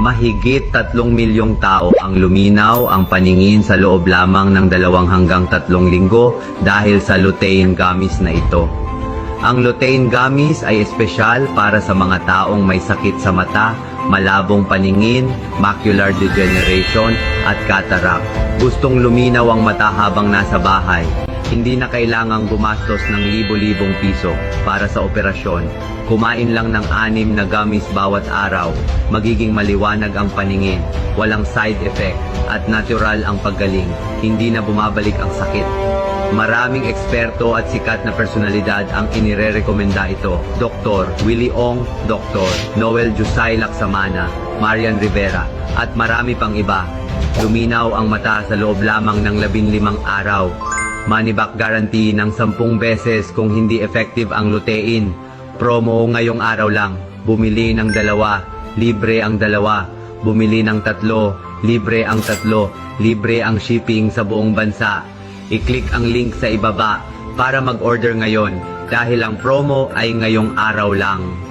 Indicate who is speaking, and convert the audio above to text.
Speaker 1: Mahigit 3 milyong tao ang luminaw ang paningin sa loob lamang ng 2 hanggang 3 linggo dahil sa lutein gummies na ito. Ang lutein gummies ay espesyal para sa mga taong may sakit sa mata, malabong paningin, macular degeneration at cataract. Gustong luminaw ang mata habang nasa bahay. Hindi na kailangang gumastos ng libo-libong piso para sa operasyon. Kumain lang ng 6 na gummies bawat araw. Magiging maliwanag ang paningin, walang side effect, at natural ang paggaling. Hindi na bumabalik ang sakit. Maraming eksperto at sikat na personalidad ang inirerekomenda ito. Dr. Willie Ong, Dr. Noel Jusay Laksamana, Marian Rivera, at marami pang iba. Luminaw ang mata sa loob lamang ng 15 araw. Money back guarantee ng 10 beses kung hindi effective ang lutein. Promo ngayong araw lang. Bumili ng 2, libre ang 2. Bumili ng 3, libre ang 3. Libre ang shipping sa buong bansa. I-click ang link sa ibaba para mag-order ngayon dahil ang promo ay ngayong araw lang.